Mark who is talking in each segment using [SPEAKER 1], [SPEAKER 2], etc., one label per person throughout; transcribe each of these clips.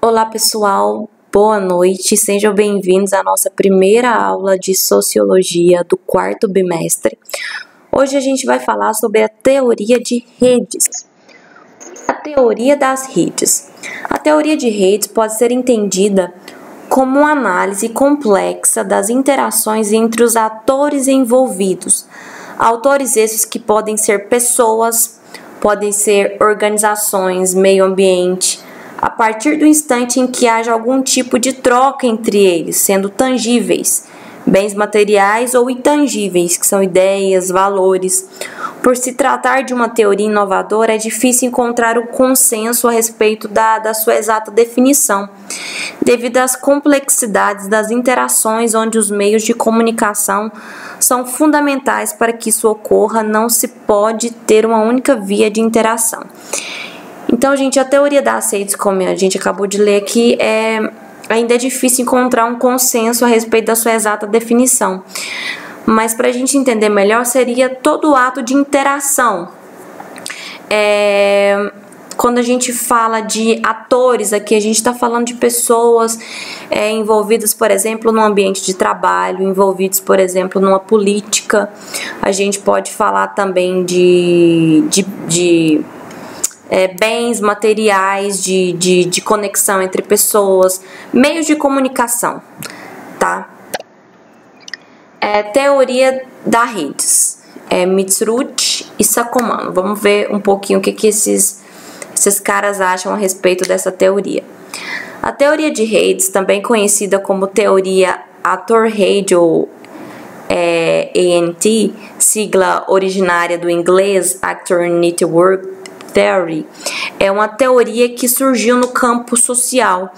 [SPEAKER 1] Olá pessoal, boa noite, sejam bem-vindos à nossa primeira aula de Sociologia do quarto bimestre. Hoje a gente vai falar sobre a teoria de redes. A teoria das redes. A teoria de redes pode ser entendida como uma análise complexa das interações entre os atores envolvidos. Autores esses que podem ser pessoas, podem ser organizações, meio ambiente, a partir do instante em que haja algum tipo de troca entre eles, sendo tangíveis, bens materiais ou intangíveis, que são ideias, valores. Por se tratar de uma teoria inovadora, é difícil encontrar um consenso a respeito da sua exata definição, devido às complexidades das interações onde os meios de comunicação são fundamentais para que isso ocorra, não se pode ter uma única via de interação. Então, gente, a teoria das redes, como a gente acabou de ler aqui, ainda é difícil encontrar um consenso a respeito da sua exata definição. Mas para a gente entender melhor, seria todo o ato de interação. Quando a gente fala de atores aqui, a gente está falando de pessoas envolvidas, por exemplo, no ambiente de trabalho, envolvidos, por exemplo, numa política. A gente pode falar também de bens materiais, de conexão entre pessoas, meios de comunicação, tá? Teoria das redes, Mitsurugi e Sakomano. Vamos ver um pouquinho o que esses caras acham a respeito dessa teoria. A teoria de redes, também conhecida como teoria Actor Rede ou ANT, sigla originária do inglês Actor Network Theory, é uma teoria que surgiu no campo social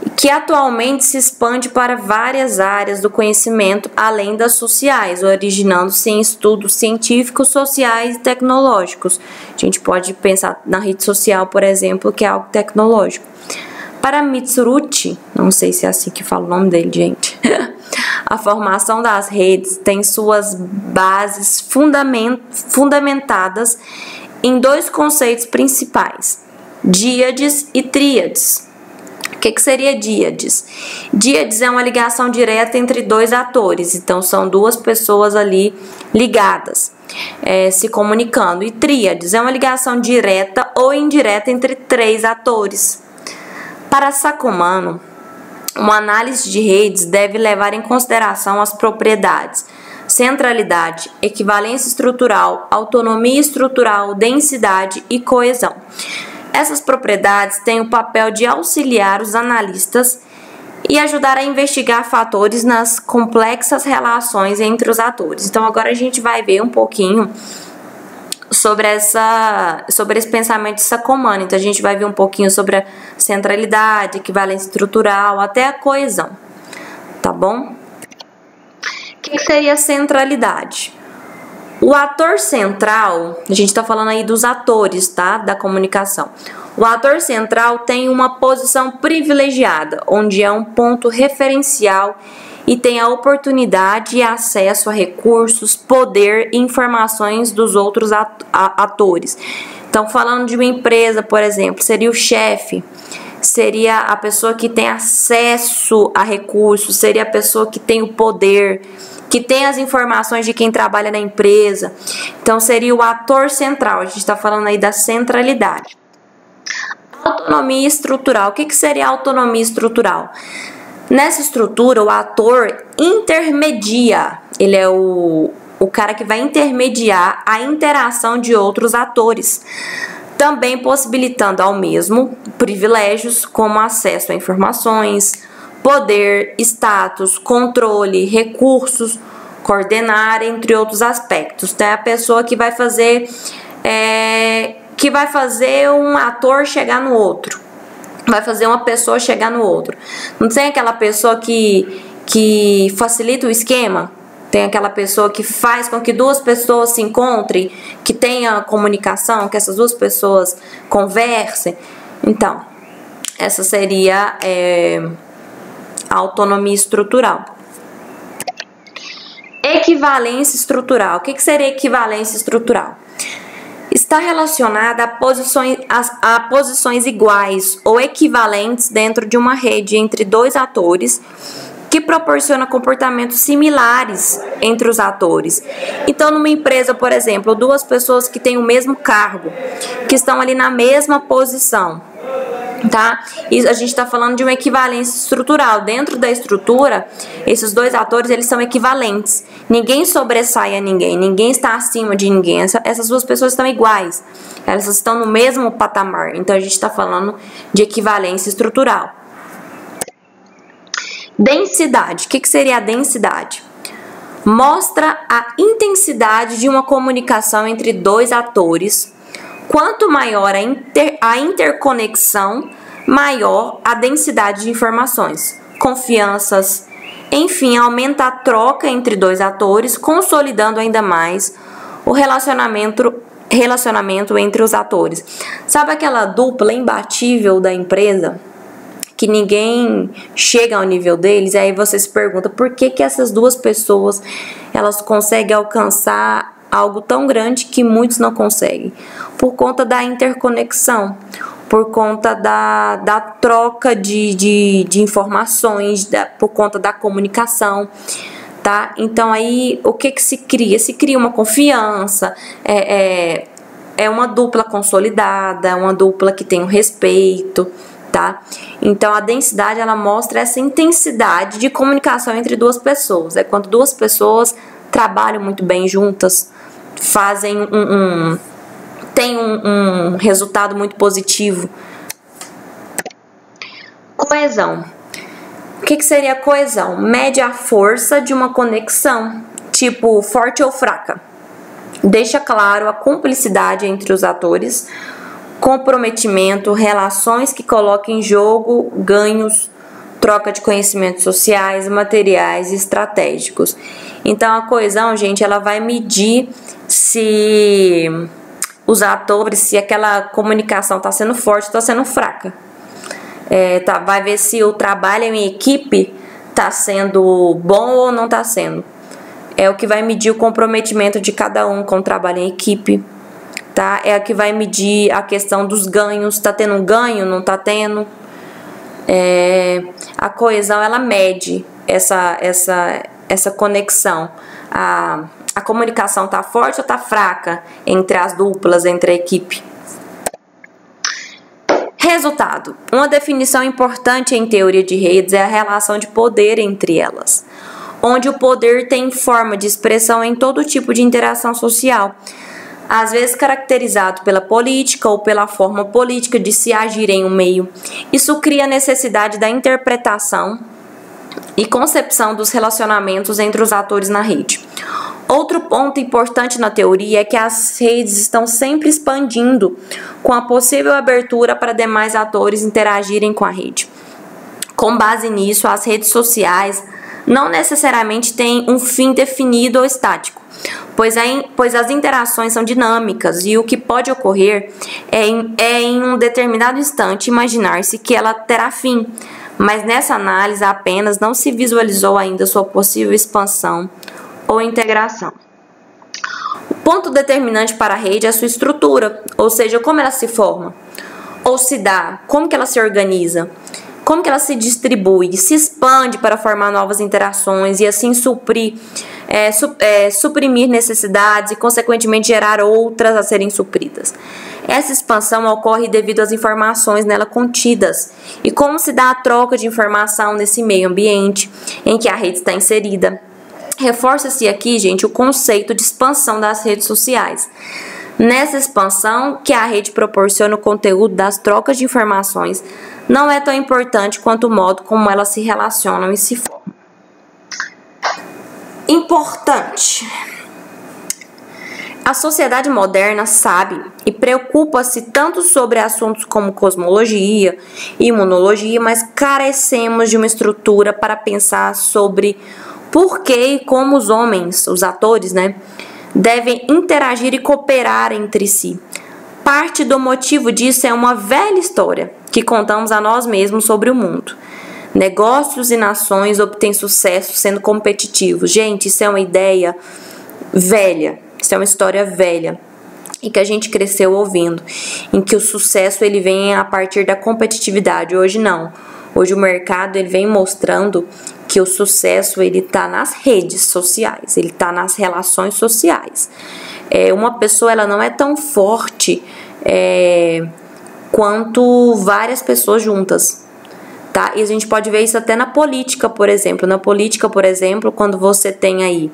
[SPEAKER 1] e que atualmente se expande para várias áreas do conhecimento, além das sociais, originando-se em estudos científicos, sociais e tecnológicos. A gente pode pensar na rede social, por exemplo, que é algo tecnológico. Para Mitsurugi, não sei se é assim que fala o nome dele, gente, a formação das redes tem suas bases fundamentadas em dois conceitos principais, díades e tríades. O que seria díades? Díades é uma ligação direta entre dois atores, então são duas pessoas ali ligadas, se comunicando. E tríades é uma ligação direta ou indireta entre três atores. Para Sakomano, uma análise de redes deve levar em consideração as propriedades centralidade, equivalência estrutural, autonomia estrutural, densidade e coesão. Essas propriedades têm o papel de auxiliar os analistas e ajudar a investigar fatores nas complexas relações entre os atores. Então, agora a gente vai ver um pouquinho sobre esse pensamento de Sakomano. Então, a gente vai ver um pouquinho sobre a centralidade, equivalência estrutural, até a coesão, tá bom? O que seria centralidade? O ator central, a gente está falando aí dos atores, tá? Da comunicação. O ator central tem uma posição privilegiada, onde é um ponto referencial e tem a oportunidade e acesso a recursos, poder e informações dos outros atores. Então, falando de uma empresa, por exemplo, seria o chefe, seria a pessoa que tem acesso a recursos, seria a pessoa que tem o poder, que tem as informações de quem trabalha na empresa. Então, seria o ator central. A gente está falando aí da centralidade. Autonomia estrutural. O que seria autonomia estrutural? Nessa estrutura, o ator intermedia. Ele é o cara que vai intermediar a interação de outros atores, também possibilitando ao mesmo privilégios como acesso a informações, poder, status, controle, recursos, coordenar, entre outros aspectos. Então, é a pessoa que vai fazer um ator chegar no outro, vai fazer uma pessoa chegar no outro. Não tem aquela pessoa que facilita o esquema? Tem aquela pessoa que faz com que duas pessoas se encontrem, que tenha comunicação, que essas duas pessoas conversem. Então, essa seria a autonomia estrutural. Equivalência estrutural. O que seria equivalência estrutural? está relacionada a posições iguais ou equivalentes dentro de uma rede entre dois atores que proporciona comportamentos similares entre os atores. Então, numa empresa, por exemplo, duas pessoas que têm o mesmo cargo, que estão ali na mesma posição, tá? E a gente está falando de uma equivalência estrutural. Dentro da estrutura, esses dois atores, eles são equivalentes. Ninguém sobressai a ninguém, ninguém está acima de ninguém. Essas duas pessoas estão iguais, elas estão no mesmo patamar. Então, a gente está falando de equivalência estrutural. Densidade. O que seria a densidade? Mostra a intensidade de uma comunicação entre dois atores. Quanto maior a interconexão, maior a densidade de informações, confianças, enfim, aumenta a troca entre dois atores, consolidando ainda mais o relacionamento entre os atores. Sabe aquela dupla imbatível da empresa? Que ninguém chega ao nível deles, e aí você se pergunta por que essas duas pessoas elas conseguem alcançar algo tão grande que muitos não conseguem. Por conta da interconexão, por conta da troca de informações, por conta da comunicação, tá? Então aí o que se cria? Se cria uma confiança, é uma dupla consolidada, é uma dupla que tem um respeito, tá? Então a densidade ela mostra essa intensidade de comunicação entre duas pessoas. É quando duas pessoas trabalham muito bem juntas, fazem tem um resultado muito positivo. Coesão. O que seria coesão? Mede a força de uma conexão, tipo forte ou fraca. Deixa claro a cumplicidade entre os atores, comprometimento, relações que colocam em jogo ganhos, troca de conhecimentos sociais, materiais e estratégicos. Então a coesão, gente, ela vai medir se os atores, se aquela comunicação está sendo forte ou está sendo fraca. Vai ver se o trabalho em equipe está sendo bom ou não está sendo. É o que vai medir o comprometimento de cada um com o trabalho em equipe. Tá? É a que vai medir a questão dos ganhos. Está tendo um ganho? Não está tendo? A coesão ela mede essa conexão. A comunicação está forte ou está fraca entre as duplas, entre a equipe? Resultado. Uma definição importante em teoria de redes é a relação de poder entre elas, onde o poder tem forma de expressão em todo tipo de interação social, às vezes caracterizado pela política ou pela forma política de se agir em um meio. Isso cria a necessidade da interpretação e concepção dos relacionamentos entre os atores na rede. Outro ponto importante na teoria é que as redes estão sempre expandindo, com a possível abertura para demais atores interagirem com a rede. Com base nisso, as redes sociais não necessariamente têm um fim definido ou estático, pois as interações são dinâmicas e o que pode ocorrer é em um determinado instante imaginar-se que ela terá fim, mas nessa análise apenas não se visualizou ainda sua possível expansão ou integração. O ponto determinante para a rede é a sua estrutura, ou seja, como ela se forma, ou se dá, como que ela se organiza, como que ela se distribui, se expande para formar novas interações e assim suprimir necessidades e consequentemente gerar outras a serem supridas. Essa expansão ocorre devido às informações nela contidas e como se dá a troca de informação nesse meio ambiente em que a rede está inserida. Reforça-se aqui, gente, o conceito de expansão das redes sociais. Nessa expansão que a rede proporciona o conteúdo das trocas de informações, não é tão importante quanto o modo como elas se relacionam e se formam. Importante. A sociedade moderna sabe e preocupa-se tanto sobre assuntos como cosmologia e imunologia, mas carecemos de uma estrutura para pensar sobre por que e como os homens, os atores, devem interagir e cooperar entre si. Parte do motivo disso é uma velha história que contamos a nós mesmos sobre o mundo. Negócios e nações obtêm sucesso sendo competitivos. Gente, isso é uma ideia velha, isso é uma história velha. e que a gente cresceu ouvindo, em que o sucesso ele vem a partir da competitividade. Hoje não. Hoje o mercado ele vem mostrando que o sucesso ele tá nas redes sociais, ele tá nas relações sociais. Uma pessoa ela não é tão forte quanto várias pessoas juntas, tá? E a gente pode ver isso até na política, por exemplo. Na política, por exemplo, quando você tem aí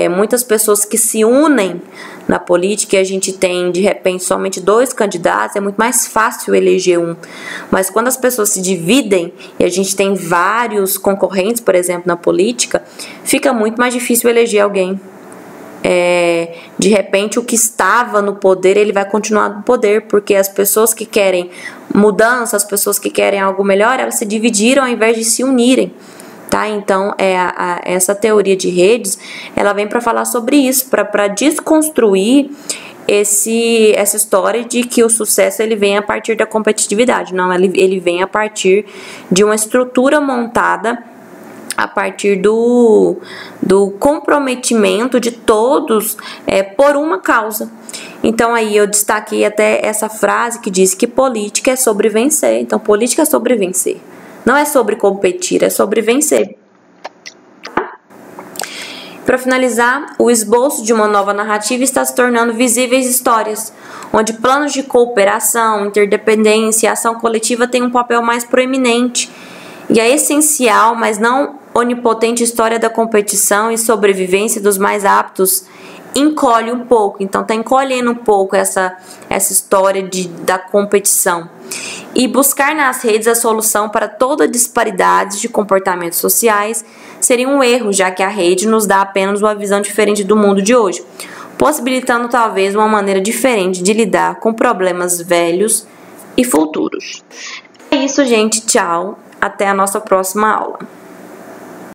[SPEAKER 1] muitas pessoas que se unem na política e a gente tem, de repente, somente 2 candidatos, é muito mais fácil eleger um. Mas quando as pessoas se dividem e a gente tem vários concorrentes, por exemplo, na política, fica muito mais difícil eleger alguém. De repente, o que estava no poder, ele vai continuar no poder, porque as pessoas que querem mudança, as pessoas que querem algo melhor, elas se dividiram ao invés de se unirem. Tá? Então, essa teoria de redes, ela vem para falar sobre isso, para desconstruir essa história de que o sucesso ele vem a partir da competitividade. Não, ele vem a partir de uma estrutura montada a partir do comprometimento de todos por uma causa. Então, aí eu destaquei até essa frase que diz que política é sobre vencer. Então, política é sobre vencer. Não é sobre competir, é sobre vencer. Para finalizar, o esboço de uma nova narrativa está se tornando visíveis histórias, onde planos de cooperação, interdependência e ação coletiva têm um papel mais proeminente. E a essencial, mas não onipotente história da competição e sobrevivência dos mais aptos encolhe um pouco. Então, está encolhendo um pouco essa história da competição. E buscar nas redes a solução para toda disparidade de comportamentos sociais seria um erro, já que a rede nos dá apenas uma visão diferente do mundo de hoje, possibilitando talvez uma maneira diferente de lidar com problemas velhos e futuros. É isso, gente. Tchau. Até a nossa próxima aula.